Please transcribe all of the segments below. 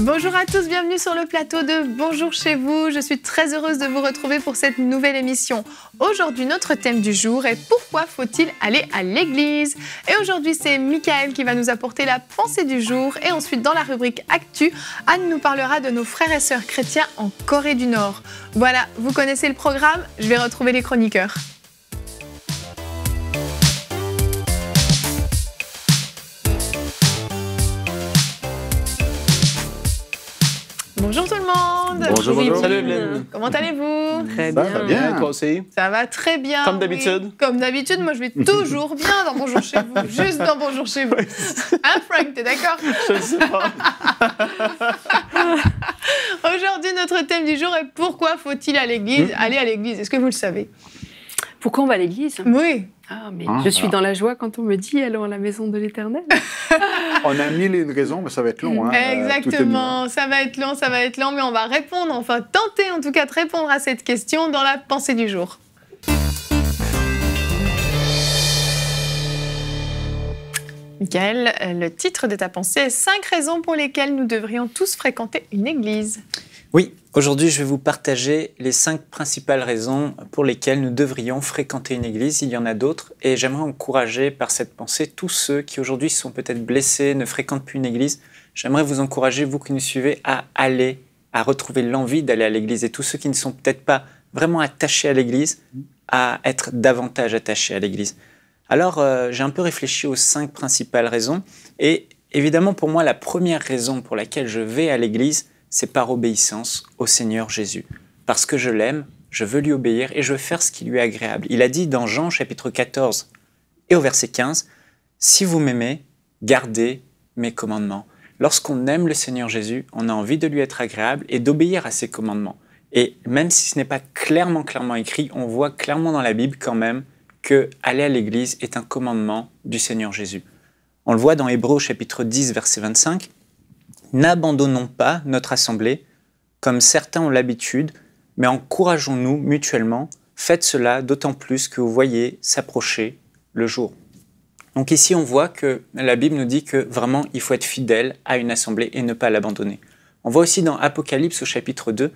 Bonjour à tous, bienvenue sur le plateau de Bonjour chez vous. Je suis très heureuse de vous retrouver pour cette nouvelle émission. Aujourd'hui, notre thème du jour est pourquoi faut-il aller à l'église? Et aujourd'hui, c'est Michael qui va nous apporter la pensée du jour. Et ensuite, dans la rubrique Actu, Anne nous parlera de nos frères et sœurs chrétiens en Corée du Nord. Voilà, vous connaissez le programme, je vais retrouver les chroniqueurs. Bonjour tout le monde. Bonjour, bonjour. Salut Evelyne. Comment allez-vous? Très Ça va bien. Toi aussi? Ça va très bien. Comme d'habitude? Oui. Comme d'habitude, moi je vais toujours bien dans Bonjour chez vous. Juste dans Bonjour chez vous. Hein Frank, t'es d'accord? Je ne sais pas. Aujourd'hui, notre thème du jour est pourquoi faut-il aller à l'église? Est-ce que vous le savez? Pourquoi on va à l'église? Oui. Ah, mais je suis dans la joie quand on me dit allons à la maison de l'Éternel. On a mille et une raisons, mais ça va être long. Hein, Exactement, ça va être long, mais on va répondre, enfin tenter en tout cas de répondre à cette question dans la pensée du jour. Michael, le titre de ta pensée est 5 raisons pour lesquelles nous devrions tous fréquenter une église. Oui, aujourd'hui je vais vous partager les 5 principales raisons pour lesquelles nous devrions fréquenter une église. Il y en a d'autres et j'aimerais encourager par cette pensée tous ceux qui aujourd'hui sont peut-être blessés, ne fréquentent plus une église. J'aimerais vous encourager, vous qui nous suivez, à aller, à retrouver l'envie d'aller à l'église et tous ceux qui ne sont peut-être pas vraiment attachés à l'église, à être davantage attachés à l'église. Alors j'ai un peu réfléchi aux 5 principales raisons et évidemment pour moi la première raison pour laquelle je vais à l'église, c'est par obéissance au Seigneur Jésus. Parce que je l'aime, je veux lui obéir et je veux faire ce qui lui est agréable. Il a dit dans Jean chapitre 14 et au verset 15, « Si vous m'aimez, gardez mes commandements. » Lorsqu'on aime le Seigneur Jésus, on a envie de lui être agréable et d'obéir à ses commandements. Et même si ce n'est pas clairement écrit, on voit clairement dans la Bible quand même que aller à l'église est un commandement du Seigneur Jésus. On le voit dans Hébreux chapitre 10 verset 25, n'abandonnons pas notre assemblée, comme certains ont l'habitude, mais encourageons-nous mutuellement. Faites cela d'autant plus que vous voyez s'approcher le jour. Donc ici, on voit que la Bible nous dit que vraiment, il faut être fidèle à une assemblée et ne pas l'abandonner. On voit aussi dans Apocalypse au chapitre 2,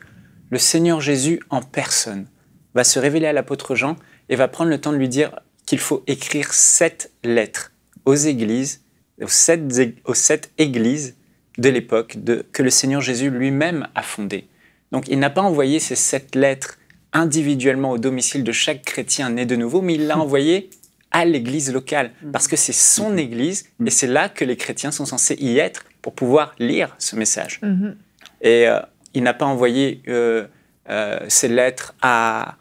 le Seigneur Jésus en personne va se révéler à l'apôtre Jean et va prendre le temps de lui dire qu'il faut écrire 7 lettres aux églises, aux 7 églises de l'époque que le Seigneur Jésus lui-même a fondé. Donc il n'a pas envoyé ces 7 lettres individuellement au domicile de chaque chrétien né de nouveau, mais il l'a envoyé à l'église locale, parce que c'est son église, et c'est là que les chrétiens sont censés y être pour pouvoir lire ce message. Et il n'a pas envoyé ces lettres à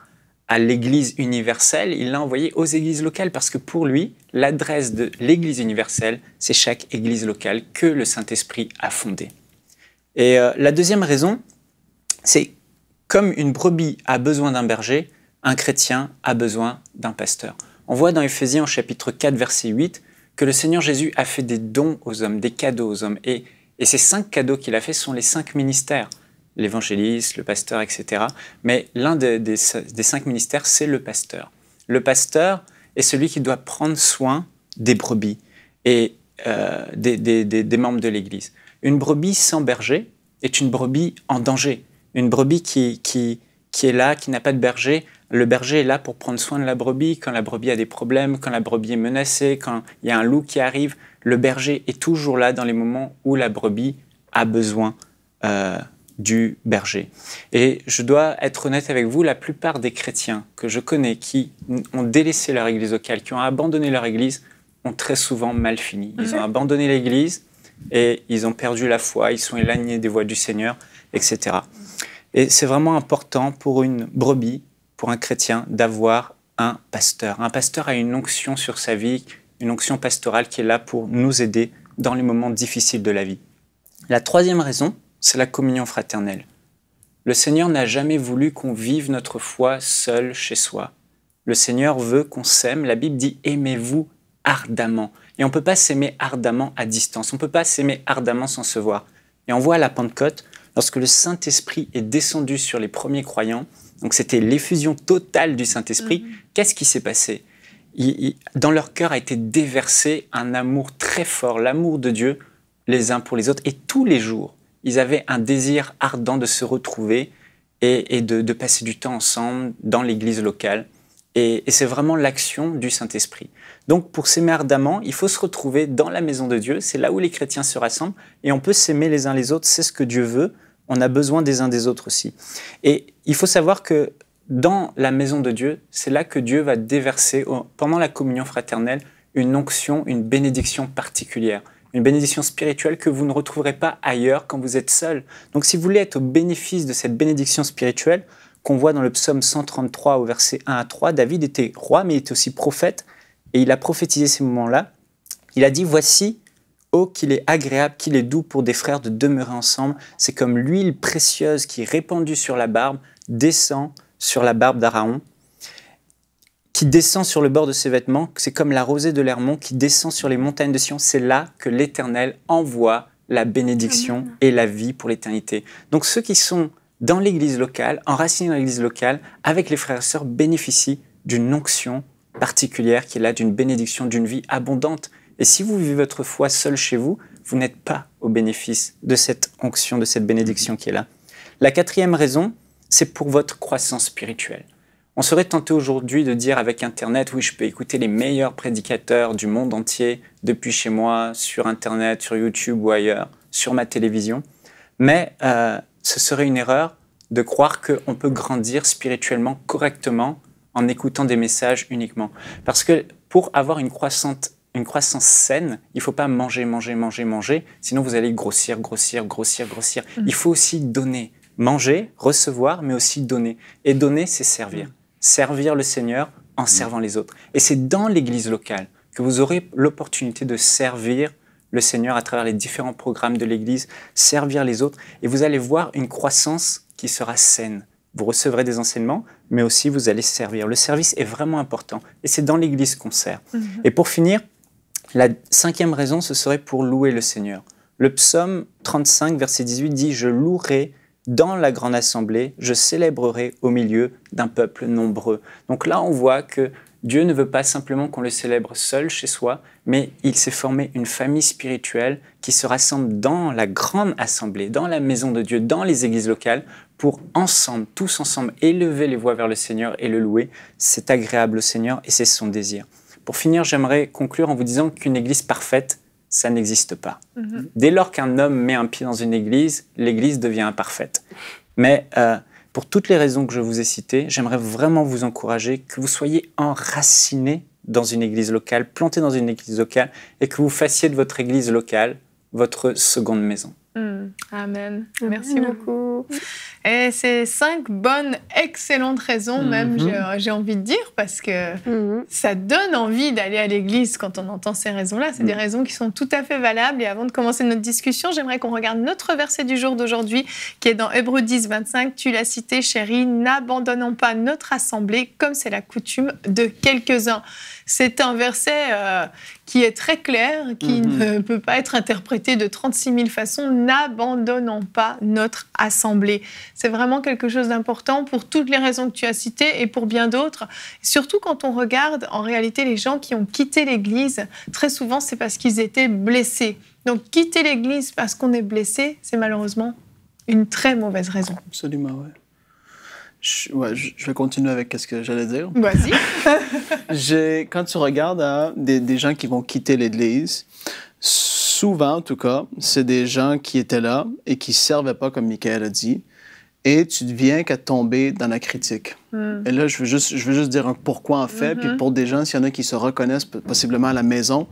l'église universelle, il l'a envoyé aux églises locales, parce que pour lui, l'adresse de l'église universelle, c'est chaque église locale que le Saint-Esprit a fondée. Et la deuxième raison, c'est comme une brebis a besoin d'un berger, un chrétien a besoin d'un pasteur. On voit dans Éphésiens au chapitre 4, verset 8, que le Seigneur Jésus a fait des dons aux hommes, des cadeaux aux hommes. Et ces 5 cadeaux qu'il a fait sont les 5 ministères. L'évangéliste, le pasteur, etc. Mais l'un des 5 ministères, c'est le pasteur. Le pasteur est celui qui doit prendre soin des brebis et des membres de l'Église. Une brebis sans berger est une brebis en danger. Une brebis qui est là, qui n'a pas de berger. Le berger est là pour prendre soin de la brebis quand la brebis a des problèmes, quand la brebis est menacée, quand il y a un loup qui arrive. Le berger est toujours là dans les moments où la brebis a besoin du berger. Et je dois être honnête avec vous, la plupart des chrétiens que je connais qui ont délaissé leur église locale, qui ont abandonné leur église, ont très souvent mal fini. Ils ont abandonné l'église et ils ont perdu la foi, ils sont éloignés des voies du Seigneur, etc. Et c'est vraiment important pour une brebis, pour un chrétien, d'avoir un pasteur. Un pasteur a une onction sur sa vie, une onction pastorale qui est là pour nous aider dans les moments difficiles de la vie. La troisième raison, c'est la communion fraternelle. Le Seigneur n'a jamais voulu qu'on vive notre foi seul chez soi. Le Seigneur veut qu'on s'aime. La Bible dit « aimez-vous ardemment ». Et on ne peut pas s'aimer ardemment à distance. On ne peut pas s'aimer ardemment sans se voir. Et on voit à la Pentecôte, lorsque le Saint-Esprit est descendu sur les premiers croyants, donc c'était l'effusion totale du Saint-Esprit, qu'est-ce qui s'est passé ? Dans leur cœur a été déversé un amour très fort, l'amour de Dieu les uns pour les autres. Et tous les jours, ils avaient un désir ardent de se retrouver et de passer du temps ensemble dans l'église locale. Et c'est vraiment l'action du Saint-Esprit. Donc, pour s'aimer ardemment, il faut se retrouver dans la maison de Dieu. C'est là où les chrétiens se rassemblent. Et on peut s'aimer les uns les autres. C'est ce que Dieu veut. On a besoin des uns des autres aussi. Et il faut savoir que dans la maison de Dieu, c'est là que Dieu va déverser, pendant la communion fraternelle, une onction, une bénédiction particulière. Une bénédiction spirituelle que vous ne retrouverez pas ailleurs quand vous êtes seul. Donc, si vous voulez être au bénéfice de cette bénédiction spirituelle, qu'on voit dans le psaume 133 au verset 1 à 3, David était roi, mais il était aussi prophète, et il a prophétisé ces moments-là. Il a dit « Voici, oh, qu'il est agréable, qu'il est doux pour des frères de demeurer ensemble. C'est comme l'huile précieuse qui est répandue sur la barbe, descend sur la barbe d'Aaron, qui descend sur le bord de ses vêtements. C'est comme la rosée de l'Hermon qui descend sur les montagnes de Sion. C'est là que l'Éternel envoie la bénédiction et la vie pour l'éternité. » Donc ceux qui sont dans l'église locale, enracinés dans l'église locale, avec les frères et sœurs, bénéficient d'une onction particulière qui est là, d'une bénédiction, d'une vie abondante. Et si vous vivez votre foi seul chez vous, vous n'êtes pas au bénéfice de cette onction, de cette bénédiction qui est là. La quatrième raison, c'est pour votre croissance spirituelle. On serait tenté aujourd'hui de dire avec Internet, oui, je peux écouter les meilleurs prédicateurs du monde entier depuis chez moi, sur Internet, sur YouTube ou ailleurs, sur ma télévision. Mais ce serait une erreur de croire qu'on peut grandir spirituellement correctement en écoutant des messages uniquement. Parce que pour avoir une croissance saine, il ne faut pas manger, sinon vous allez grossir. Il faut aussi donner. Manger, recevoir, mais aussi donner. Et donner, c'est servir. Servir le Seigneur en servant les autres. Et c'est dans l'église locale que vous aurez l'opportunité de servir le Seigneur à travers les différents programmes de l'Église, servir les autres, et vous allez voir une croissance qui sera saine. Vous recevrez des enseignements, mais aussi vous allez servir. Le service est vraiment important, et c'est dans l'Église qu'on sert. Et pour finir, la cinquième raison, ce serait pour louer le Seigneur. Le psaume 35, verset 18 dit « Je louerai dans la grande assemblée, je célébrerai au milieu d'un peuple nombreux. » Donc là, on voit que Dieu ne veut pas simplement qu'on le célèbre seul chez soi, mais il s'est formé une famille spirituelle qui se rassemble dans la grande assemblée, dans la maison de Dieu, dans les églises locales, pour ensemble, tous ensemble, élever les voix vers le Seigneur et le louer. C'est agréable au Seigneur et c'est son désir. Pour finir, j'aimerais conclure en vous disant qu'une église parfaite, ça n'existe pas. Dès lors qu'un homme met un pied dans une église, l'église devient imparfaite. Mais pour toutes les raisons que je vous ai citées, j'aimerais vraiment vous encourager que vous soyez enracinés dans une église locale, plantés dans une église locale, et que vous fassiez de votre église locale votre seconde maison. Amen. Merci beaucoup. Et c'est 5 bonnes, excellentes raisons, même, j'ai envie de dire, parce que ça donne envie d'aller à l'église quand on entend ces raisons-là. C'est des raisons qui sont tout à fait valables. Et avant de commencer notre discussion, j'aimerais qu'on regarde notre verset du jour d'aujourd'hui, qui est dans Hébreux 10, 25. Tu l'as cité, chérie, n'abandonnons pas notre assemblée comme c'est la coutume de quelques-uns. C'est un verset qui est très clair, qui ne peut pas être interprété de 36 000 façons. N'abandonnons pas notre assemblée. C'est vraiment quelque chose d'important pour toutes les raisons que tu as citées et pour bien d'autres. Surtout quand on regarde, en réalité, les gens qui ont quitté l'Église, très souvent, c'est parce qu'ils étaient blessés. Donc, quitter l'Église parce qu'on est blessé, c'est malheureusement une très mauvaise raison. Absolument, oui. Je vais continuer avec ce que j'allais dire. Vas-y. Quand tu regardes des gens qui vont quitter l'Église, souvent, en tout cas, c'est des gens qui étaient là et qui ne servaient pas, comme Michael a dit, et tu deviens qu'à tomber dans la critique. Et là, je veux juste dire un pourquoi en fait. Puis pour des gens, s'il y en a qui se reconnaissent possiblement à la maison,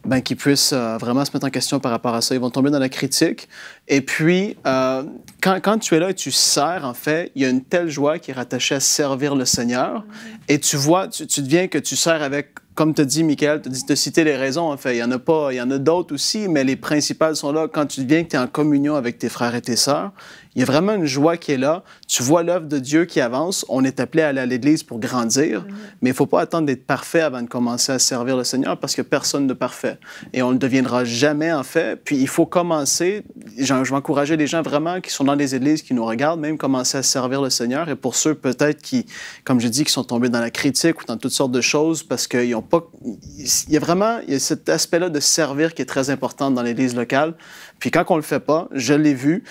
ben, qu'ils puissent vraiment se mettre en question par rapport à ça. Ils vont tomber dans la critique. Et puis, quand tu es là et tu sers, en fait, il y a une telle joie qui est rattachée à servir le Seigneur. Et tu vois, tu deviens que tu sers avec, comme tu as dit, Michael, tu as cité les raisons, en fait. Il y en a pas, il y en a d'autres aussi, mais les principales sont là. Quand tu deviens que tu es en communion avec tes frères et tes sœurs, il y a vraiment une joie qui est là. Tu vois l'œuvre de Dieu qui avance. On est appelé à aller à l'Église pour grandir, mais il ne faut pas attendre d'être parfait avant de commencer à servir le Seigneur parce que personne n'est parfait. Et on ne le deviendra jamais, en fait. Puis il faut commencer, je vais encourager les gens vraiment qui sont dans les églises, qui nous regardent, même commencer à servir le Seigneur. Et pour ceux peut-être qui, comme je dis, qui sont tombés dans la critique ou dans toutes sortes de choses parce qu'ils n'ont pas... Il y a cet aspect-là de servir qui est très important dans l'Église locale. Puis quand on ne le fait pas, je l'ai vu,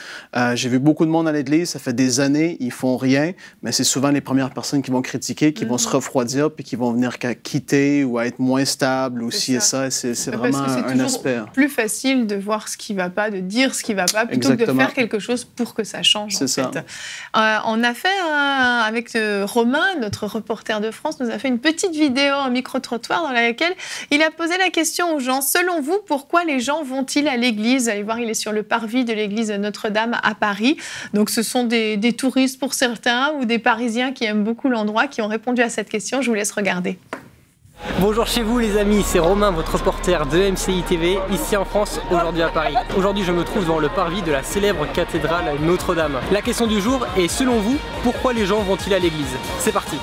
j'ai vu beaucoup de monde à l'Église, ça fait des années, ils font rien, mais c'est souvent les premières personnes qui vont critiquer, qui vont se refroidir, puis qui vont venir qu'à quitter ou à être moins stables ou ci et ça. C'est vraiment un aspect. C'est plus facile de voir ce qui ne va pas, de dire ce qui ne va pas, plutôt que de faire quelque chose pour que ça change. C'est ça. On a fait, avec Romain, notre reporter de France, nous a fait une petite vidéo, un micro-trottoir dans laquelle il a posé la question aux gens, selon vous, pourquoi les gens vont-ils à l'église? Allez voir, il est sur le parvis de l'église Notre-Dame à Paris. Donc ce sont des touristes pour certains ou des Parisiens qui aiment beaucoup l'endroit qui ont répondu à cette question. Je vous laisse regarder. Bonjour chez vous les amis, c'est Romain, votre reporter de MCI TV, ici en France, aujourd'hui à Paris. Aujourd'hui je me trouve devant le parvis de la célèbre cathédrale Notre-Dame. La question du jour est, selon vous, pourquoi les gens vont-ils à l'église? C'est parti.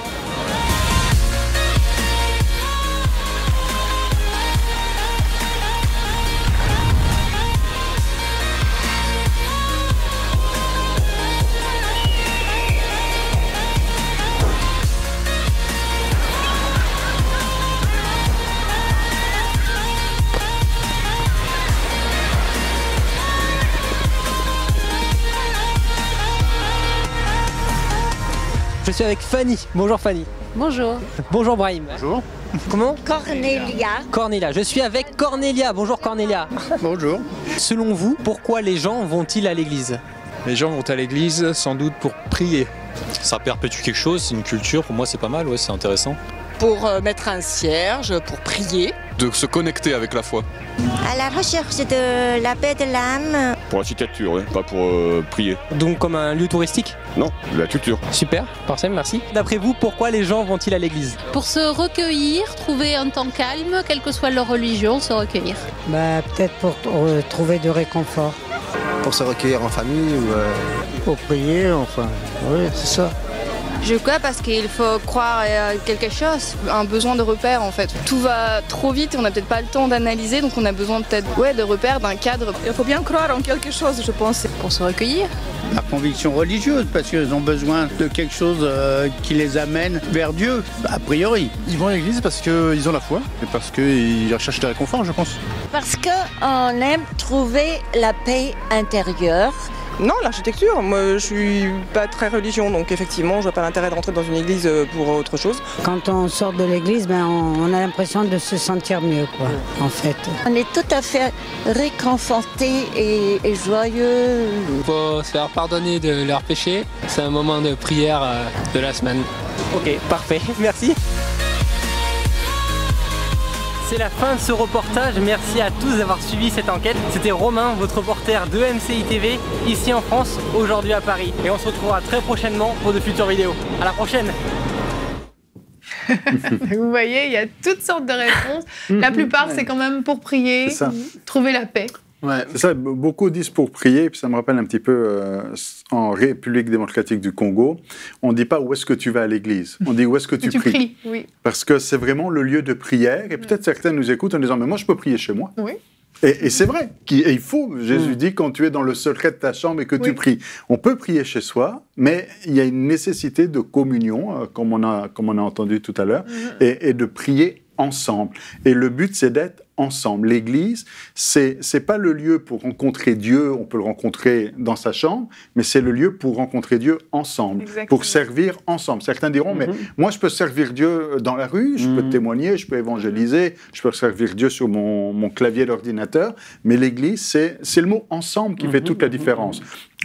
Je suis avec Fanny. Bonjour Fanny. Bonjour. Bonjour Brahim. Bonjour. Comment? Cornelia. Cornelia. Je suis avec Cornelia. Bonjour Cornelia. Bonjour. Selon vous, pourquoi les gens vont-ils à l'église? Les gens vont à l'église sans doute pour prier. Ça perpétue quelque chose, c'est une culture, pour moi c'est pas mal, ouais, c'est intéressant. Pour mettre un cierge, pour prier. De se connecter avec la foi. À la recherche de la paix de l'âme. Pour l'architecture, ouais, pas pour prier. Donc comme un lieu touristique? Non, de la culture. Super, parfait, merci. D'après vous, pourquoi les gens vont-ils à l'église? Pour se recueillir, trouver un temps calme, quelle que soit leur religion, se recueillir. Peut-être pour trouver du réconfort. Pour se recueillir en famille ou... Pour prier, enfin, oui, c'est ça. Je crois parce qu'il faut croire à quelque chose, un besoin de repère en fait. Tout va trop vite et on n'a peut-être pas le temps d'analyser, donc on a besoin peut-être de repères, d'un cadre. Il faut bien croire en quelque chose, je pense. Pour se recueillir. La conviction religieuse, parce qu'ils ont besoin de quelque chose qui les amène vers Dieu, a priori. Ils vont à l'église parce qu'ils ont la foi et parce qu'ils recherchent le réconfort, je pense. Parce qu'on aime trouver la paix intérieure. Non, l'architecture. Moi, je suis pas très religion, donc effectivement, je vois pas l'intérêt de rentrer dans une église pour autre chose. Quand on sort de l'église, on a l'impression de se sentir mieux, quoi, en fait. On est tout à fait réconforté et joyeux. Il faut se faire pardonner de leurs péchés. C'est un moment de prière de la semaine. Ok, parfait, merci. C'est la fin de ce reportage, merci à tous d'avoir suivi cette enquête. C'était Romain, votre reporter de MCI TV, ici en France, aujourd'hui à Paris. Et on se retrouvera très prochainement pour de futures vidéos. À la prochaine. Vous voyez, il y a toutes sortes de réponses. La plupart, c'est quand même pour prier, trouver la paix. Ouais. C'est ça, beaucoup disent pour prier, puis ça me rappelle un petit peu en République démocratique du Congo, on ne dit pas où est-ce que tu vas à l'église, on dit où est-ce que tu pries. Oui. Parce que c'est vraiment le lieu de prière, et peut-être certains nous écoutent en disant, mais moi je peux prier chez moi. Oui. Et c'est vrai, et il faut, Jésus dit, quand tu es dans le secret de ta chambre et que tu pries. On peut prier chez soi, mais il y a une nécessité de communion, comme on a entendu tout à l'heure, et de prier ensemble. Et le but, c'est d'être ensemble. L'Église, c'est pas le lieu pour rencontrer Dieu, on peut le rencontrer dans sa chambre, mais c'est le lieu pour rencontrer Dieu ensemble, pour servir ensemble. Certains diront, mais moi je peux servir Dieu dans la rue, je peux témoigner, je peux évangéliser, je peux servir Dieu sur mon clavier d'ordinateur, mais l'Église, c'est le mot ensemble qui fait toute la différence.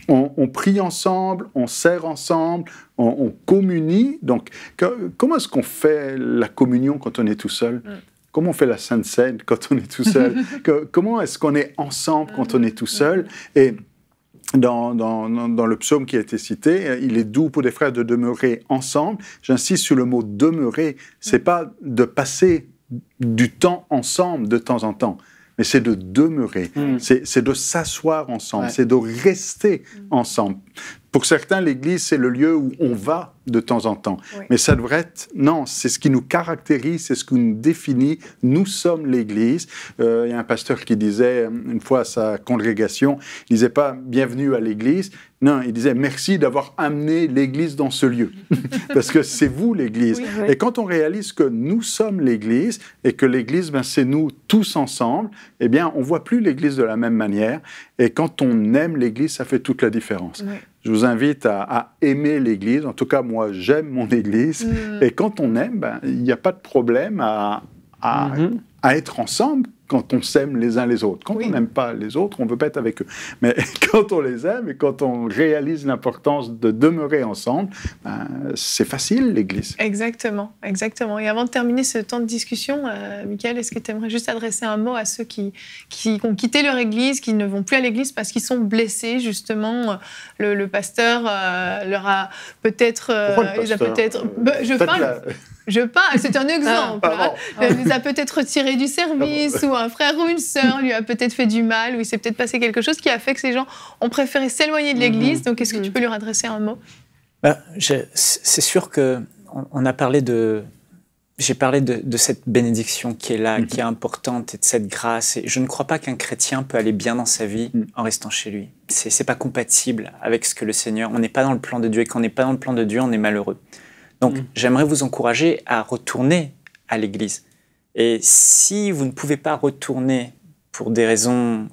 on prie ensemble, on sert ensemble, on communie. Donc, comment est-ce qu'on fait la communion quand on est tout seul? Comment on fait la Sainte Seine quand on est tout seul? Comment est-ce qu'on est ensemble quand on est tout seul? Et dans le psaume qui a été cité, il est doux pour des frères de demeurer ensemble. J'insiste sur le mot demeurer. C'est pas de passer du temps ensemble de temps en temps, mais c'est de demeurer. C'est de s'asseoir ensemble, c'est de rester ensemble. Pour certains, l'Église, c'est le lieu où on va de temps en temps. Mais ça devrait être... Non, c'est ce qui nous caractérise, c'est ce qui nous définit. Nous sommes l'Église. Il y a un pasteur qui disait, une fois à sa congrégation, il ne disait pas « bienvenue à l'Église ». Non, il disait « merci d'avoir amené l'Église dans ce lieu ». Parce que c'est vous l'Église. Et quand on réalise que nous sommes l'Église et que l'Église, c'est nous tous ensemble, eh bien, on ne voit plus l'Église de la même manière. Et quand on aime l'Église, ça fait toute la différence. Je vous invite à aimer l'Église. En tout cas, moi, j'aime mon Église. Et quand on aime, il n'y a pas de problème à être ensemble quand on s'aime les uns les autres. Quand on n'aime pas les autres, on ne veut pas être avec eux. Mais quand on les aime et quand on réalise l'importance de demeurer ensemble, c'est facile, l'Église. Exactement, exactement. Et avant de terminer ce temps de discussion, Michael, est-ce que tu aimerais juste adresser un mot à ceux qui ont quitté leur Église, qui ne vont plus à l'Église parce qu'ils sont blessés, justement? Le pasteur leur a peut-être... c'est un exemple. Il les a peut-être retirés du service, ou un frère ou une sœur lui a peut-être fait du mal, ou il s'est peut-être passé quelque chose qui a fait que ces gens ont préféré s'éloigner de l'Église. Donc, est-ce que tu peux leur adresser un mot? C'est sûr que on a parlé de... J'ai parlé de cette bénédiction qui est là, qui est importante, et de cette grâce. Et je ne crois pas qu'un chrétien peut aller bien dans sa vie en restant chez lui. C'est pas compatible avec ce que le Seigneur... On n'est pas dans le plan de Dieu, et quand on n'est pas dans le plan de Dieu, on est malheureux. Donc, j'aimerais vous encourager à retourner à l'Église. Et si vous ne pouvez pas retourner pour des raisons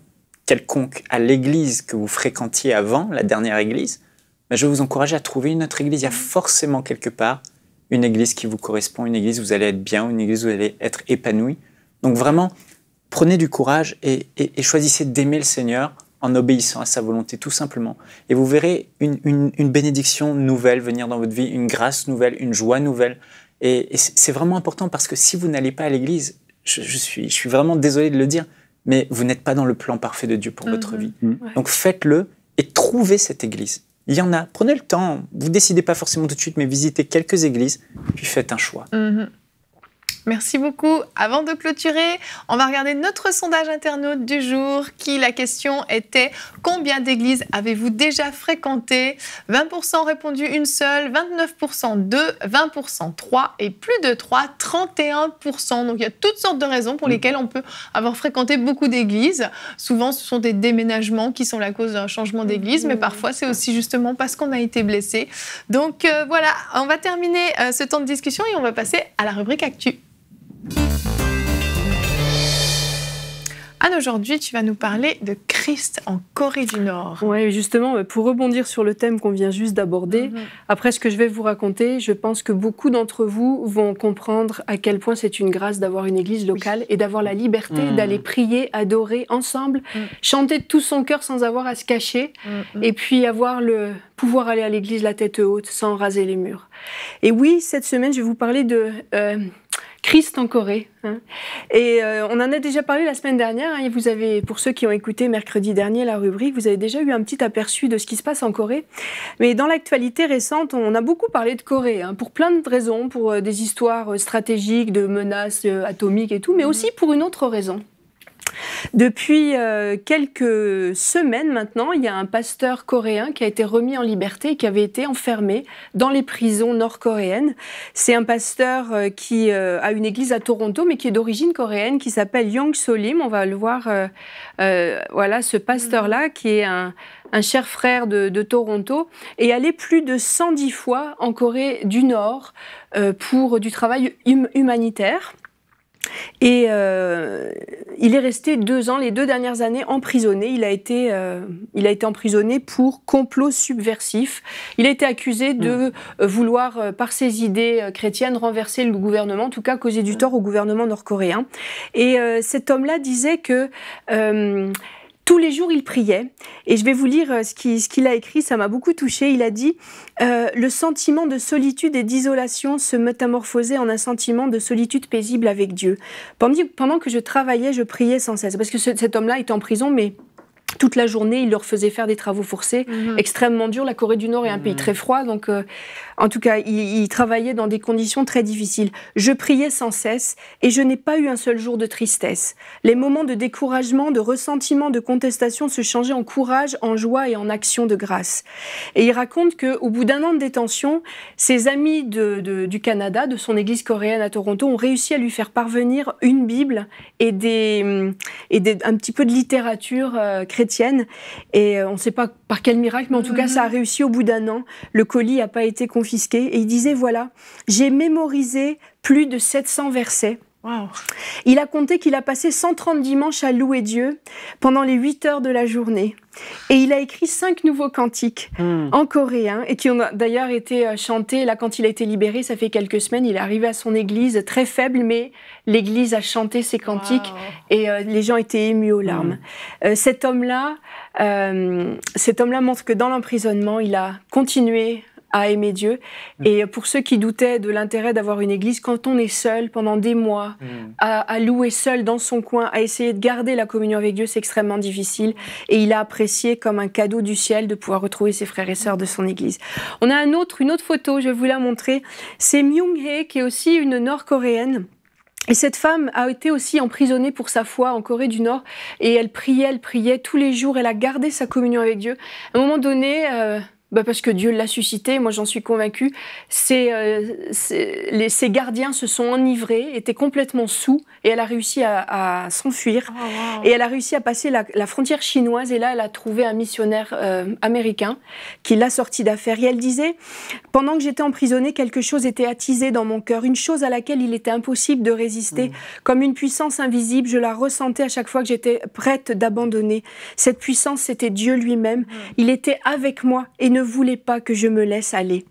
quelconques à l'Église que vous fréquentiez avant, la dernière Église, je vais vous encourager à trouver une autre Église. Il y a forcément quelque part une Église qui vous correspond, une Église où vous allez être bien, une Église où vous allez être épanoui. Donc vraiment, prenez du courage et choisissez d'aimer le Seigneur en obéissant à sa volonté, tout simplement. Et vous verrez une bénédiction nouvelle venir dans votre vie, une grâce nouvelle, une joie nouvelle. Et c'est vraiment important parce que si vous n'allez pas à l'Église, je suis vraiment désolé de le dire, mais vous n'êtes pas dans le plan parfait de Dieu pour votre vie. Donc faites-le et trouvez cette Église. Il y en a. Prenez le temps. Vous ne décidez pas forcément tout de suite, mais visitez quelques églises, puis faites un choix. Merci beaucoup. Avant de clôturer, on va regarder notre sondage internaute du jour la question était « Combien d'églises avez-vous déjà fréquentées ?» 20% ont répondu une seule, 29% deux, 20% trois et plus de 3, 31%. Donc il y a toutes sortes de raisons pour lesquelles on peut avoir fréquenté beaucoup d'églises. Souvent, ce sont des déménagements qui sont la cause d'un changement d'église, mais parfois c'est aussi justement parce qu'on a été blessé. Donc voilà, on va terminer ce temps de discussion et on va passer à la rubrique Actu. Anne, aujourd'hui, tu vas nous parler de Christ en Corée du Nord. Oui, justement, pour rebondir sur le thème qu'on vient juste d'aborder, après ce que je vais vous raconter, je pense que beaucoup d'entre vous vont comprendre à quel point c'est une grâce d'avoir une église locale et d'avoir la liberté d'aller prier, adorer ensemble, chanter de tout son cœur sans avoir à se cacher, et puis pouvoir aller à l'église la tête haute sans raser les murs. Et oui, cette semaine, je vais vous parler de... Christ en Corée. Et on en a déjà parlé la semaine dernière. Vous avez, pour ceux qui ont écouté mercredi dernier la rubrique, vous avez déjà eu un petit aperçu de ce qui se passe en Corée. Mais dans l'actualité récente, on a beaucoup parlé de Corée, pour plein de raisons, pour des histoires stratégiques, de menaces atomiques et tout, mais aussi pour une autre raison. Depuis quelques semaines maintenant, il y a un pasteur coréen qui a été remis en liberté et qui avait été enfermé dans les prisons nord-coréennes. C'est un pasteur qui a une église à Toronto, mais qui est d'origine coréenne, qui s'appelle Young So-lim. On va le voir, voilà, ce pasteur-là, qui est un cher frère de Toronto, est allé plus de 110 fois en Corée du Nord pour du travail humanitaire. Et il est resté 2 ans, les 2 dernières années, emprisonné. Il a été emprisonné pour complot subversif. Il a été accusé de vouloir, par ses idées chrétiennes, renverser le gouvernement, en tout cas causer du tort au gouvernement nord-coréen. Et cet homme-là disait que Tous les jours, il priait. Et je vais vous lire ce qu'il a écrit, ça m'a beaucoup touchée. Il a dit « Le sentiment de solitude et d'isolation se métamorphosait en un sentiment de solitude paisible avec Dieu. Pendant que je travaillais, je priais sans cesse. » Parce que cet homme-là était en prison, mais toute la journée, il leur faisait faire des travaux forcés, extrêmement durs. La Corée du Nord est un pays très froid, donc en tout cas, il travaillait dans des conditions très difficiles. Je priais sans cesse et je n'ai pas eu un seul jour de tristesse. Les moments de découragement, de ressentiment, de contestation se changeaient en courage, en joie et en action de grâce. Et il raconte qu'au bout d'1 an de détention, ses amis du Canada, de son église coréenne à Toronto, ont réussi à lui faire parvenir une Bible et un petit peu de littérature chrétienne. Et on ne sait pas par quel miracle, mais en tout cas, ça a réussi au bout d'1 an. Le colis n'a pas été confisqué. Et il disait, voilà, j'ai mémorisé plus de 700 versets. Wow. Il a compté qu'il a passé 130 dimanches à louer Dieu pendant les 8 heures de la journée. Et il a écrit 5 nouveaux cantiques en coréen et qui ont d'ailleurs été chantés. Là, quand il a été libéré, ça fait quelques semaines, il est arrivé à son église, très faible, mais l'église a chanté ses cantiques et les gens étaient émus aux larmes. Cet homme-là montre que dans l'emprisonnement, il a continué à aimer Dieu. Et pour ceux qui doutaient de l'intérêt d'avoir une église, quand on est seul pendant des mois, à louer seul dans son coin, à essayer de garder la communion avec Dieu, c'est extrêmement difficile. Et il a apprécié comme un cadeau du ciel de pouvoir retrouver ses frères et sœurs de son église. On a une autre photo, je vais vous la montrer. C'est Myung-hae, qui est aussi une Nord-Coréenne. Et cette femme a été aussi emprisonnée pour sa foi en Corée du Nord. Et elle priait tous les jours. Elle a gardé sa communion avec Dieu. À un moment donné... parce que Dieu l'a suscité, moi j'en suis convaincue, ses gardiens se sont enivrés, étaient complètement saouls, et elle a réussi à s'enfuir. Oh, wow. Et elle a réussi à passer la frontière chinoise, et là elle a trouvé un missionnaire américain qui l'a sortie d'affaire. Et elle disait, pendant que j'étais emprisonnée, quelque chose était attisé dans mon cœur, une chose à laquelle il était impossible de résister. Comme une puissance invisible, je la ressentais à chaque fois que j'étais prête d'abandonner. Cette puissance, c'était Dieu lui-même. Il était avec moi et ne voulait pas que je me laisse aller.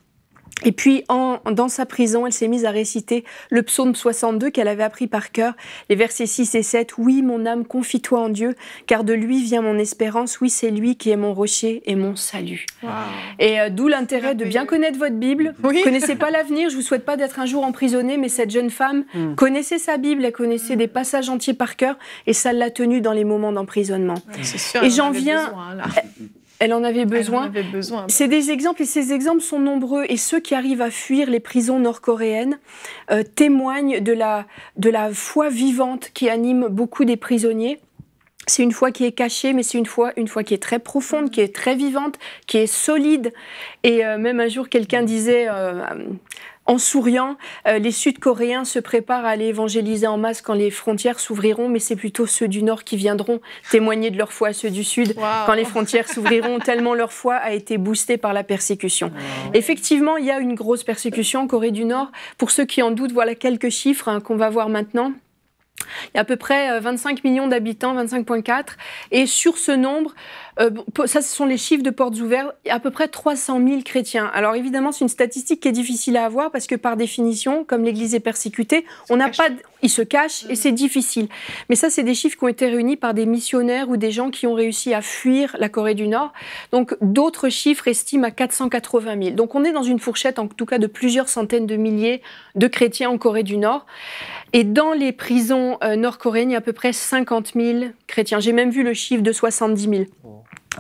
Et puis, dans sa prison, elle s'est mise à réciter le psaume 62 qu'elle avait appris par cœur, les versets 6 et 7. « Oui, mon âme, confie-toi en Dieu, car de lui vient mon espérance. Oui, c'est lui qui est mon rocher et mon salut. Wow. » Et d'où l'intérêt de bien connaître votre Bible. Vous ne connaissez pas l'avenir, je ne vous souhaite pas d'être un jour emprisonné, mais cette jeune femme connaissait sa Bible, elle connaissait des passages entiers par cœur, et ça l'a tenue dans les moments d'emprisonnement. C'est sûr, et j'en viens... Elle en avait besoin. C'est des exemples, et ces exemples sont nombreux. Et ceux qui arrivent à fuir les prisons nord-coréennes témoignent de la foi vivante qui anime beaucoup des prisonniers. C'est une foi qui est cachée, mais c'est une foi qui est très profonde, qui est très vivante, qui est solide. Et même un jour, quelqu'un disait... en souriant, les Sud-Coréens se préparent à aller évangéliser en masse quand les frontières s'ouvriront, mais c'est plutôt ceux du Nord qui viendront témoigner de leur foi à ceux du Sud quand les frontières s'ouvriront, tellement leur foi a été boostée par la persécution. Effectivement, il y a une grosse persécution en Corée du Nord. Pour ceux qui en doutent, voilà quelques chiffres qu'on va voir maintenant. Il y a à peu près 25 millions d'habitants, 25,4. Et sur ce nombre, ça ce sont les chiffres de Portes Ouvertes, il y a à peu près 300 000 chrétiens. Alors évidemment, c'est une statistique qui est difficile à avoir parce que par définition, comme l'Église est persécutée, il se cache et c'est difficile. Mais ça, c'est des chiffres qui ont été réunis par des missionnaires ou des gens qui ont réussi à fuir la Corée du Nord. Donc d'autres chiffres estiment à 480 000. Donc on est dans une fourchette, en tout cas, de plusieurs centaines de milliers de chrétiens en Corée du Nord. Et dans les prisons nord-coréennes, il y a à peu près 50 000 chrétiens. J'ai même vu le chiffre de 70 000.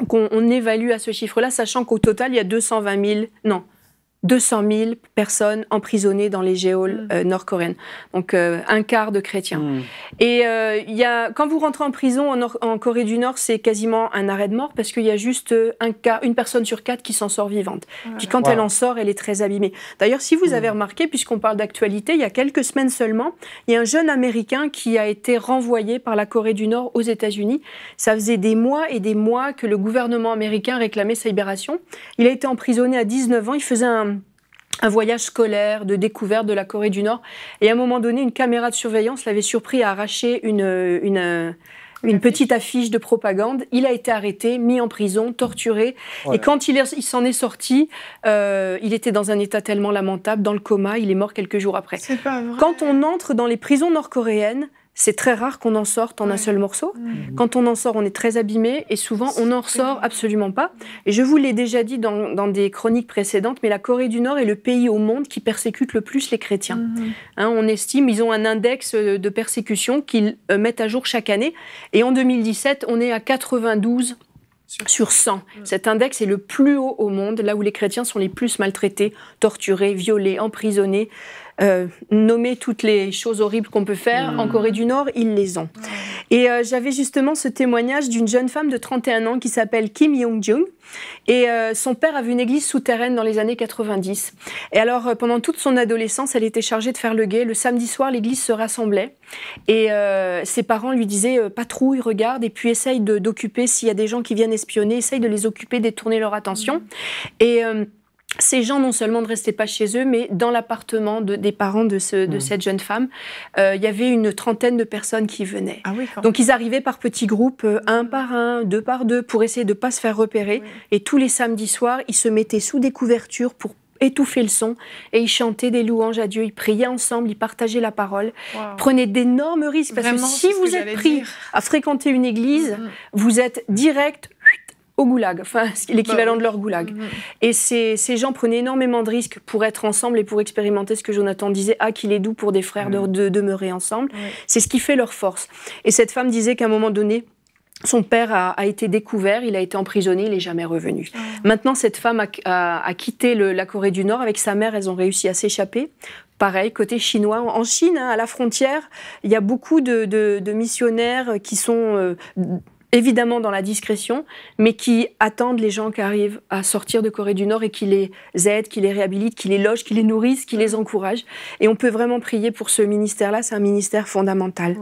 Donc on évalue à ce chiffre-là, sachant qu'au total, il y a 200 000 personnes emprisonnées dans les geôles nord-coréennes. Donc un quart de chrétiens. Et quand vous rentrez en prison en Corée du Nord, c'est quasiment un arrêt de mort parce qu'il y a juste une personne sur 4 qui s'en sort vivante. Puis quand elle en sort, elle est très abîmée. D'ailleurs, si vous avez remarqué, puisqu'on parle d'actualité, il y a quelques semaines seulement, il y a un jeune Américain qui a été renvoyé par la Corée du Nord aux États-Unis. Ça faisait des mois et des mois que le gouvernement américain réclamait sa libération. Il a été emprisonné à 19 ans. Il faisait un voyage scolaire de découverte de la Corée du Nord. Et à un moment donné, une caméra de surveillance l'avait surpris à arracher une petite affiche de propagande. Il a été arrêté, mis en prison, torturé. Voilà. Et quand il s'en est sorti, il était dans un état tellement lamentable, dans le coma. Il est mort quelques jours après. C'est pas vrai. Quand on entre dans les prisons nord-coréennes, c'est très rare qu'on en sorte en un seul morceau. Quand on en sort, on est très abîmé et souvent, on n'en ressort absolument pas. Et je vous l'ai déjà dit dans des chroniques précédentes, mais la Corée du Nord est le pays au monde qui persécute le plus les chrétiens. On estime, ils ont un index de persécution qu'ils mettent à jour chaque année. Et en 2017, on est à 92 sur 100. Cet index est le plus haut au monde, là où les chrétiens sont les plus maltraités, torturés, violés, emprisonnés. Nommer toutes les choses horribles qu'on peut faire. En Corée du Nord, ils les ont. Et j'avais justement ce témoignage d'une jeune femme de 31 ans qui s'appelle Kim Young-jung. Et son père avait une église souterraine dans les années 90. Et alors, pendant toute son adolescence, elle était chargée de faire le guet. Le samedi soir, l'église se rassemblait. Et ses parents lui disaient patrouille, regarde, et puis essaye d'occuper, s'il y a des gens qui viennent espionner, essaye de les occuper, détourner leur attention. Et ces gens, non seulement ne restaient pas chez eux, mais dans l'appartement des parents de cette jeune femme, il y avait une trentaine de personnes qui venaient. Donc ils arrivaient par petits groupes, un par un, deux par deux, pour essayer de ne pas se faire repérer. Et tous les samedis soirs, ils se mettaient sous des couvertures pour étouffer le son, et ils chantaient des louanges à Dieu, ils priaient ensemble, ils partageaient la parole, prenaient d'énormes risques, parce que si vous êtes pris à fréquenter une église, vous êtes direct au goulag, enfin l'équivalent de leur goulag. Et ces gens prenaient énormément de risques pour être ensemble et pour expérimenter ce que Jonathan disait, qu'il est doux pour des frères de demeurer ensemble. C'est ce qui fait leur force. Et cette femme disait qu'à un moment donné, son père a été découvert, il a été emprisonné, il n'est jamais revenu. Maintenant, cette femme a quitté la Corée du Nord. Avec sa mère, elles ont réussi à s'échapper. Pareil, côté chinois. En Chine, à la frontière, il y a beaucoup de missionnaires qui sont évidemment dans la discrétion, mais qui attendent les gens qui arrivent à sortir de Corée du Nord et qui les aident, qui les réhabilitent, qui les logent, qui les nourrissent, qui les encouragent. Et on peut vraiment prier pour ce ministère-là, c'est un ministère fondamental.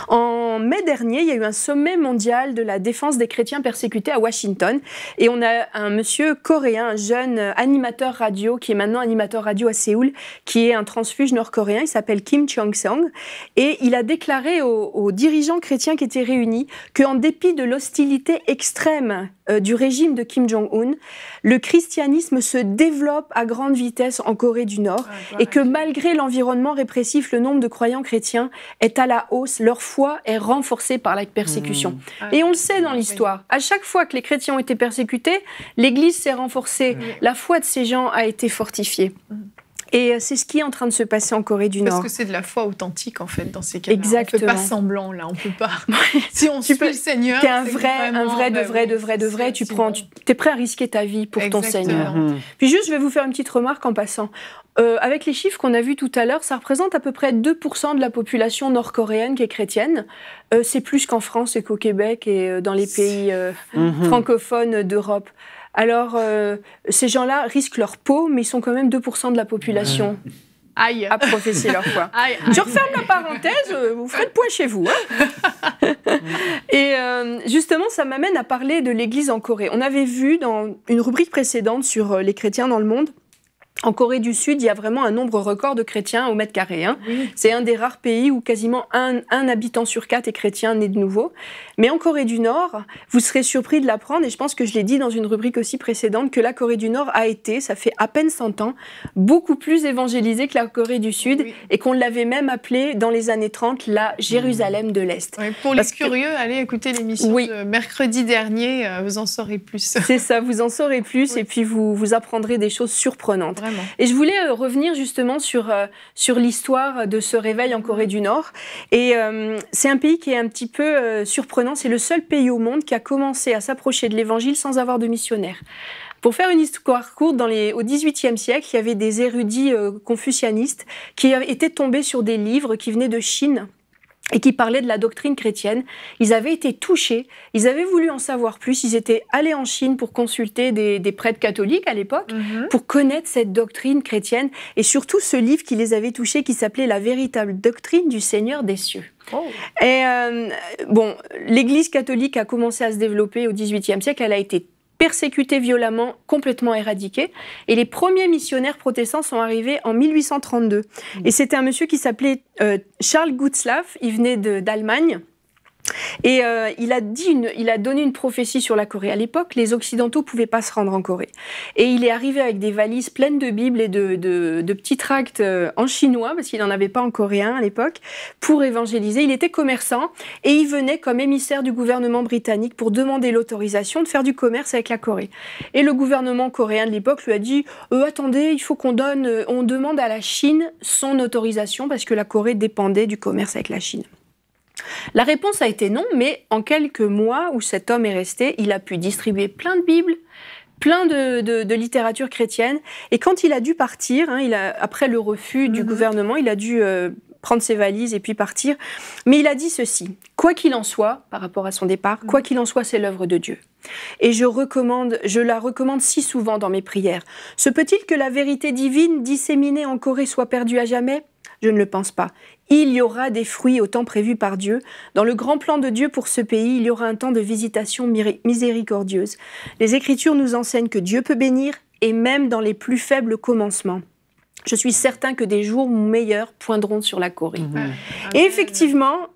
En mai dernier, il y a eu un sommet mondial de la défense des chrétiens persécutés à Washington. Et on a un monsieur coréen, un jeune animateur radio, qui est maintenant animateur radio à Séoul, qui est un transfuge nord-coréen. Il s'appelle Kim Chung-sung. Et il a déclaré aux dirigeants chrétiens qui étaient réunis qu'en dépit de l'hostilité extrême du régime de Kim Jong-un, le christianisme se développe à grande vitesse en Corée du Nord et que malgré l'environnement répressif, le nombre de croyants chrétiens est à la hausse, leur foi est renforcée par la persécution. Et on le sait dans l'histoire, à chaque fois que les chrétiens ont été persécutés, l'Église s'est renforcée, la foi de ces gens a été fortifiée. Et c'est ce qui est en train de se passer en Corée du Nord. Parce que c'est de la foi authentique, en fait, dans ces cas-là. Exactement. On ne fait pas semblant, là, on ne peut pas. Si on suit le Seigneur, t'es un vrai de vrai, tu es prêt à risquer ta vie pour ton Seigneur. Puis juste, je vais vous faire une petite remarque en passant. Avec les chiffres qu'on a vus tout à l'heure, ça représente à peu près 2% de la population nord-coréenne qui est chrétienne. C'est plus qu'en France et qu'au Québec et dans les pays francophones d'Europe. Alors, ces gens-là risquent leur peau, mais ils sont quand même 2% de la population à professer leur foi. Je referme la parenthèse, vous ferez le point chez vous. Et justement, ça m'amène à parler de l'Église en Corée. On avait vu dans une rubrique précédente sur les chrétiens dans le monde, en Corée du Sud, il y a vraiment un nombre record de chrétiens au mètre carré. C'est un des rares pays où quasiment un habitant sur 4 est chrétien né de nouveau. Mais en Corée du Nord, vous serez surpris de l'apprendre, et je pense que je l'ai dit dans une rubrique aussi précédente, que la Corée du Nord a été, ça fait à peine 100 ans, beaucoup plus évangélisée que la Corée du Sud, et qu'on l'avait même appelée, dans les années 30, la Jérusalem de l'Est. Pour les curieux, allez écouter l'émission de mercredi dernier, vous en saurez plus. C'est ça, vous en saurez plus, et puis vous apprendrez des choses surprenantes. Vraiment. Et je voulais revenir justement sur l'histoire de ce réveil en Corée du Nord. Et c'est un pays qui est un petit peu surprenant. C'est le seul pays au monde qui a commencé à s'approcher de l'Évangile sans avoir de missionnaires. Pour faire une histoire courte, au XVIIIe siècle, il y avait des érudits confucianistes qui étaient tombés sur des livres qui venaient de Chine et qui parlaient de la doctrine chrétienne. Ils avaient été touchés, ils avaient voulu en savoir plus, ils étaient allés en Chine pour consulter des prêtres catholiques à l'époque, pour connaître cette doctrine chrétienne, et surtout ce livre qui les avait touchés, qui s'appelait « La véritable doctrine du Seigneur des cieux ». Et l'Église catholique a commencé à se développer au XVIIIe siècle, elle a été persécutés violemment, complètement éradiqués. Et les premiers missionnaires protestants sont arrivés en 1832. Et c'était un monsieur qui s'appelait Charles Gutzlaff, il venait d'Allemagne. Et il a donné une prophétie sur la Corée. À l'époque, les Occidentaux ne pouvaient pas se rendre en Corée. Et il est arrivé avec des valises pleines de Bibles et de petits tracts en chinois, parce qu'il n'en avait pas en coréen à l'époque, pour évangéliser. Il était commerçant et il venait comme émissaire du gouvernement britannique pour demander l'autorisation de faire du commerce avec la Corée. Et le gouvernement coréen de l'époque lui a dit attendez, il faut on demande à la Chine son autorisation parce que la Corée dépendait du commerce avec la Chine. La réponse a été non, mais en quelques mois où cet homme est resté, il a pu distribuer plein de Bibles, plein de littérature chrétienne. Et quand il a dû partir, après le refus du gouvernement, il a dû prendre ses valises et puis partir. Mais il a dit ceci, quoi qu'il en soit, par rapport à son départ, quoi qu'il en soit, c'est l'œuvre de Dieu. Et je la recommande si souvent dans mes prières. Se peut-il que la vérité divine disséminée en Corée soit perdue à jamais ? Je ne le pense pas. Il y aura des fruits au temps prévu par Dieu. Dans le grand plan de Dieu pour ce pays, il y aura un temps de visitation miséricordieuse. Les Écritures nous enseignent que Dieu peut bénir, et même dans les plus faibles commencements. Je suis certain que des jours meilleurs poindront sur la Corée. Et effectivement,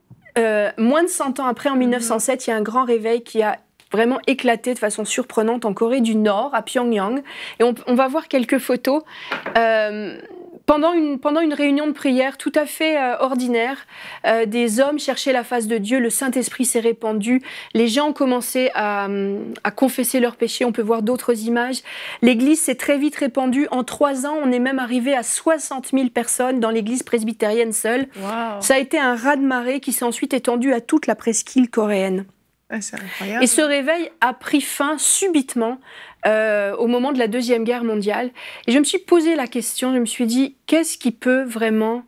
moins de 100 ans après, en 1907, il y a un grand réveil qui a vraiment éclaté de façon surprenante en Corée du Nord, à Pyongyang. Et on va voir quelques photos. Pendant une réunion de prière tout à fait ordinaire, des hommes cherchaient la face de Dieu, le Saint-Esprit s'est répandu, les gens ont commencé à confesser leurs péchés, on peut voir d'autres images. L'Église s'est très vite répandue. En 3 ans, on est même arrivé à 60 000 personnes dans l'Église presbytérienne seule. Wow. Ça a été un raz-de-marée qui s'est ensuite étendu à toute la presqu'île coréenne. C'est incroyable. Et ce réveil a pris fin subitement au moment de la Deuxième Guerre mondiale. Et je me suis posé la question, je me suis dit, qu'est-ce qui peut vraiment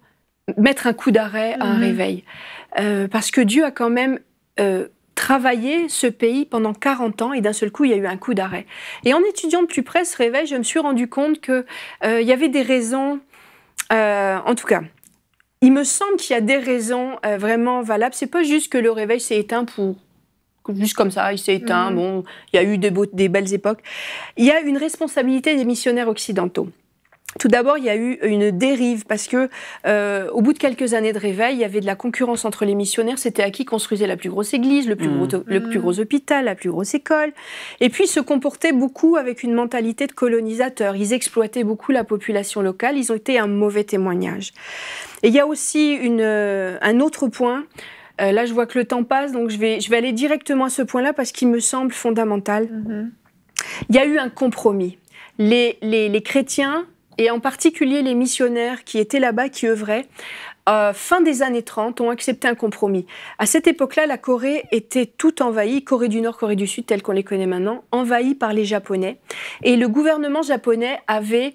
mettre un coup d'arrêt à un réveil ? Parce que Dieu a quand même travaillé ce pays pendant 40 ans et d'un seul coup, il y a eu un coup d'arrêt. Et en étudiant de plus près ce réveil, je me suis rendu compte qu'il y avait des raisons, en tout cas, il me semble qu'il y a des raisons vraiment valables. C'est pas juste que le réveil s'est éteint juste comme ça, il s'est éteint, bon, il y a eu des belles époques. Il y a une responsabilité des missionnaires occidentaux. Tout d'abord, il y a eu une dérive parce que, au bout de quelques années de réveil, il y avait de la concurrence entre les missionnaires. C'était à qui construisait la plus grosse église, le plus gros hôpital, la plus grosse école. Et puis, ils se comportaient beaucoup avec une mentalité de colonisateur. Ils exploitaient beaucoup la population locale. Ils ont été un mauvais témoignage. Et il y a aussi un autre point. Là, je vois que le temps passe, donc je vais aller directement à ce point-là parce qu'il me semble fondamental. Il y a eu un compromis. Les chrétiens, et en particulier les missionnaires qui étaient là-bas, qui œuvraient, fin des années 30, ont accepté un compromis. À cette époque-là, la Corée était toute envahie, Corée du Nord, Corée du Sud, telle qu'on les connaît maintenant, envahie par les Japonais. Et le gouvernement japonais avait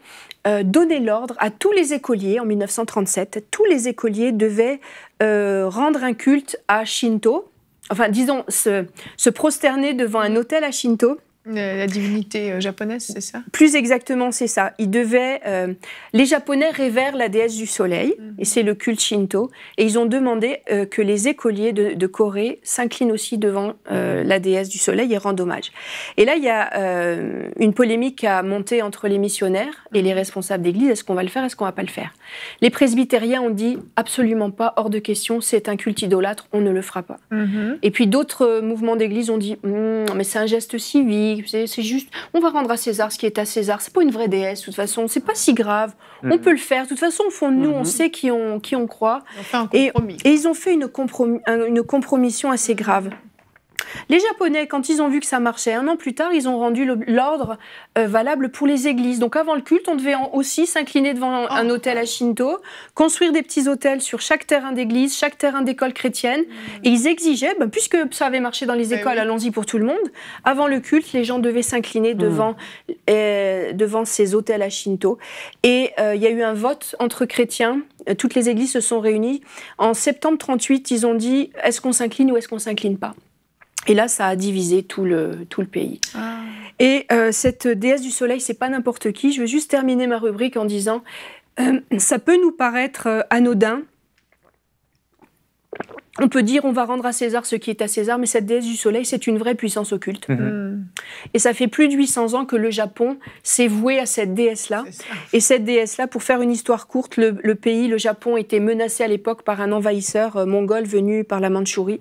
donné l'ordre à tous les écoliers, en 1937, tous les écoliers devaient rendre un culte à Shinto, enfin disons se prosterner devant un autel à Shinto. La divinité japonaise, c'est ça ? Plus exactement, c'est ça. Les Japonais révèrent la déesse du soleil, et c'est le culte Shinto, et ils ont demandé que les écoliers de Corée s'inclinent aussi devant la déesse du soleil et rendent hommage. Et là, il y a une polémique qui a monté entre les missionnaires et les responsables d'église. Est-ce qu'on va le faire ? Est-ce qu'on va pas le faire ? Les presbytériens ont dit absolument pas, hors de question, c'est un culte idolâtre, on ne le fera pas. Et puis d'autres mouvements d'église ont dit mais c'est un geste civique. C'est juste, on va rendre à César ce qui est à César. C'est pas une vraie déesse, de toute façon. C'est pas si grave. On peut le faire. De toute façon, au fond de nous, on sait qui on croit. On fait un compromis. Et ils ont fait une compromission assez grave. Les Japonais, quand ils ont vu que ça marchait, 1 an plus tard, ils ont rendu l'ordre valable pour les églises. Donc avant le culte, on devait aussi s'incliner devant un autel à Shinto, construire des petits autels sur chaque terrain d'église, chaque terrain d'école chrétienne. Et ils exigeaient, puisque ça avait marché dans les écoles, allons-y pour tout le monde, avant le culte, les gens devaient s'incliner devant ces autels à Shinto. Et il y a eu un vote entre chrétiens. Toutes les églises se sont réunies. En septembre 1938, ils ont dit, est-ce qu'on s'incline ou est-ce qu'on ne s'incline pas ? Et là, ça a divisé tout le pays. Et cette déesse du soleil, c'est pas n'importe qui. Je veux juste terminer ma rubrique en disant, ça peut nous paraître anodin, on peut dire on va rendre à César ce qui est à César, mais cette déesse du soleil, c'est une vraie puissance occulte. Et ça fait plus de 800 ans que le Japon s'est voué à cette déesse-là. Et cette déesse-là, pour faire une histoire courte, le Japon, était menacé à l'époque par un envahisseur mongol venu par la Mandchourie.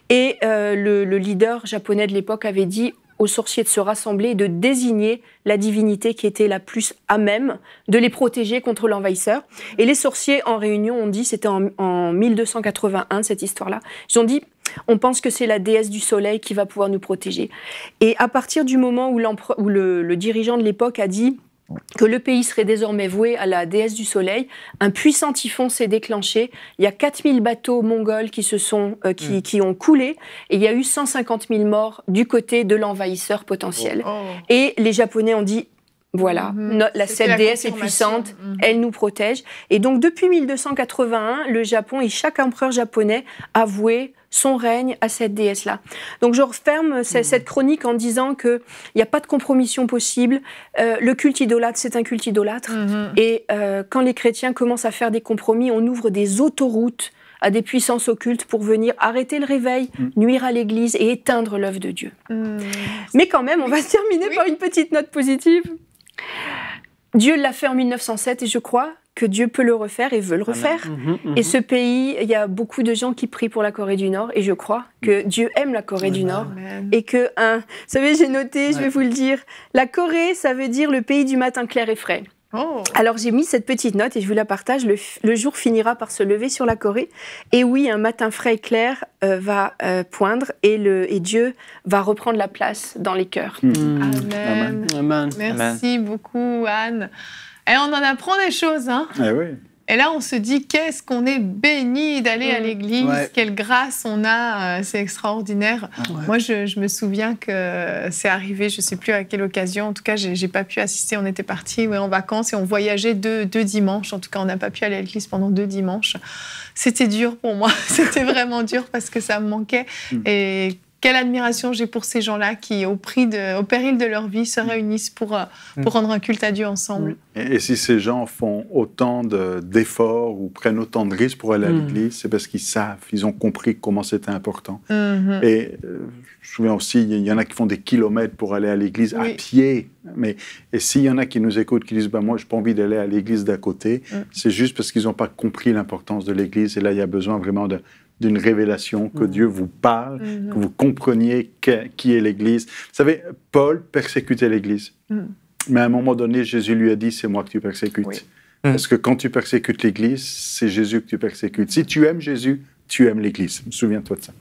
Et le leader japonais de l'époque avait dit aux sorciers de se rassembler et de désigner la divinité qui était la plus à même de les protéger contre l'envahisseur. Et les sorciers en réunion ont dit, c'était en 1281 cette histoire-là, ils ont dit on pense que c'est la déesse du soleil qui va pouvoir nous protéger. Et à partir du moment où le dirigeant de l'époque a dit que le pays serait désormais voué à la déesse du soleil, un puissant typhon s'est déclenché. Il y a 4000 bateaux mongols qui ont coulé et il y a eu 150 000 morts du côté de l'envahisseur potentiel. Et les Japonais ont dit voilà, cette déesse est puissante, elle nous protège. Et donc depuis 1281, le Japon et chaque empereur japonais a voué son règne à cette déesse-là. Donc je referme cette chronique en disant qu'il n'y a pas de compromission possible. Le culte idolâtre, c'est un culte idolâtre. Et quand les chrétiens commencent à faire des compromis, on ouvre des autoroutes à des puissances occultes pour venir arrêter le réveil, nuire à l'Église et éteindre l'œuvre de Dieu. Mais quand même, on va se terminer par une petite note positive. Dieu l'a fait en 1907 et je crois que Dieu peut le refaire et veut le refaire. Et ce pays, il y a beaucoup de gens qui prient pour la Corée du Nord et je crois que Dieu aime la Corée du Nord. Et que, vous savez, j'ai noté, je vais vous le dire, la Corée, ça veut dire le pays du matin clair et frais. Alors j'ai mis cette petite note et je vous la partage. Le jour finira par se lever sur la Corée. Et oui, un matin frais et clair va poindre et Dieu va reprendre la place dans les cœurs. Amen. Merci beaucoup, Anne. Et on en apprend des choses, hein. Oui. Et là, on se dit, qu'est-ce qu'on est béni d'aller à l'église, quelle grâce on a, c'est extraordinaire. Moi, je me souviens que c'est arrivé, je ne sais plus à quelle occasion, en tout cas, je n'ai pas pu assister, on était partis en vacances et on voyageait deux dimanches, en tout cas, on n'a pas pu aller à l'église pendant 2 dimanches. C'était dur pour moi, c'était vraiment dur parce que ça me manquait. Et quelle admiration j'ai pour ces gens-là qui, au péril de leur vie, se réunissent pour rendre un culte à Dieu ensemble. Et si ces gens font autant d'efforts ou prennent autant de risques pour aller à l'église, c'est parce qu'ils savent, ils ont compris comment c'était important. Et je me souviens aussi, il y en a qui font des kilomètres pour aller à l'église à pied. Et s'il y en a qui nous écoutent, qui disent moi, je n'ai pas envie d'aller à l'église d'à côté, c'est juste parce qu'ils n'ont pas compris l'importance de l'église. Et là, il y a besoin vraiment d'une révélation, que Dieu vous parle, que vous compreniez qui est l'Église. Vous savez, Paul persécutait l'Église. Mais à un moment donné, Jésus lui a dit, c'est moi que tu persécutes. Parce que quand tu persécutes l'Église, c'est Jésus que tu persécutes. Si tu aimes Jésus, tu aimes l'Église. Souviens-toi de ça.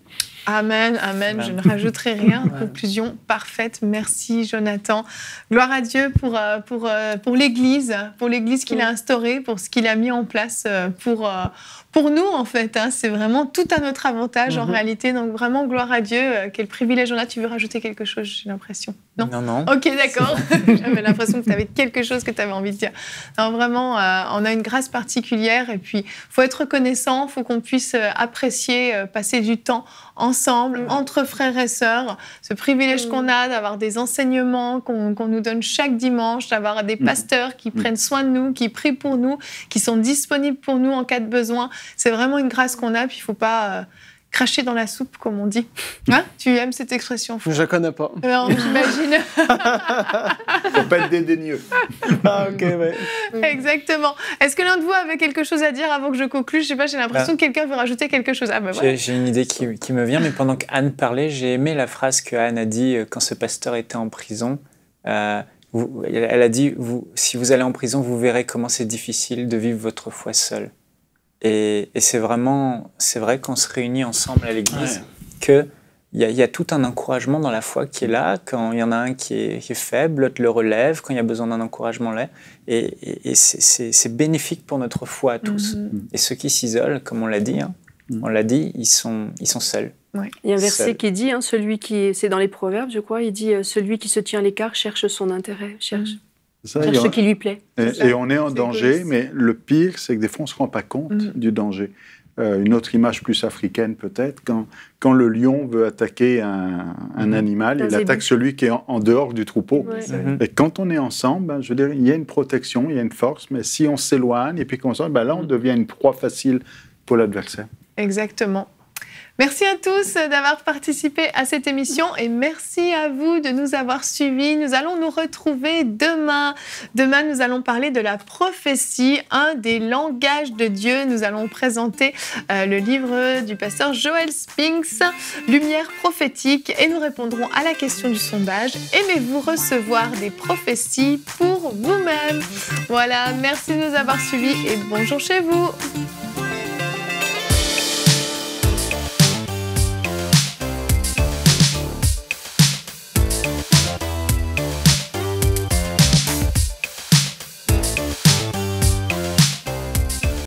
Amen, amen. Je ne rajouterai rien. Conclusion parfaite. Merci, Jonathan. Gloire à Dieu pour l'Église qu'il a instaurée, pour ce qu'il a mis en place pour nous, en fait. C'est vraiment tout à notre avantage, en réalité. Donc, vraiment, gloire à Dieu. Quel privilège on a. Tu veux rajouter quelque chose, j'ai l'impression? Non. Ok, d'accord. J'avais l'impression que tu avais quelque chose que tu avais envie de dire. Non, vraiment, on a une grâce particulière. Et puis, il faut être reconnaissant. Il faut qu'on puisse apprécier, passer du temps ensemble, entre frères et sœurs, ce privilège qu'on a d'avoir des enseignements qu'on nous donne chaque dimanche, d'avoir des pasteurs qui prennent soin de nous, qui prient pour nous, qui sont disponibles pour nous en cas de besoin. C'est vraiment une grâce qu'on a, puis il ne faut pas cracher dans la soupe, comme on dit. Hein? Tu aimes cette expression? Je ne connais pas. Non, j'imagine. Faut pas être dédaigneux. Ok, ouais. Exactement. Est-ce que l'un de vous avait quelque chose à dire avant que je conclue? Je sais pas, j'ai l'impression que quelqu'un veut rajouter quelque chose. Voilà. J'ai une idée qui me vient, mais pendant qu'Anne parlait, j'ai aimé la phrase que Anne a dit quand ce pasteur était en prison. Elle a dit, si vous allez en prison, vous verrez comment c'est difficile de vivre votre foi seul. Et c'est vrai qu'on se réunit ensemble à l'église, qu'il y a tout un encouragement dans la foi qui est là. Quand il y en a un qui est faible, l'autre le relève. Quand il y a besoin d'un encouragement, là. Et c'est bénéfique pour notre foi à tous. Et ceux qui s'isolent, comme on l'a dit, ils sont seuls. Il y a un verset qui dit, c'est dans les Proverbes, je crois, il dit « Celui qui se tient à l'écart cherche son intérêt, cherche ce qui lui plaît. » Et on est en danger, mais le pire, c'est que des fois, on ne se rend pas compte du danger. Une autre image plus africaine, peut-être, quand le lion veut attaquer un animal, il attaque celui qui est en dehors du troupeau. Et quand on est ensemble, je veux dire, il y a une protection, il y a une force, mais si on s'éloigne et puis qu'on s'en là, on devient une proie facile pour l'adversaire. Exactement. Merci à tous d'avoir participé à cette émission et merci à vous de nous avoir suivis. Nous allons nous retrouver demain. Demain, nous allons parler de la prophétie, un des langages de Dieu. Nous allons présenter le livre du pasteur Joel Spinks, Lumière prophétique, et nous répondrons à la question du sondage. Aimez-vous recevoir des prophéties pour vous-même? Voilà, merci de nous avoir suivis et bonjour chez vous.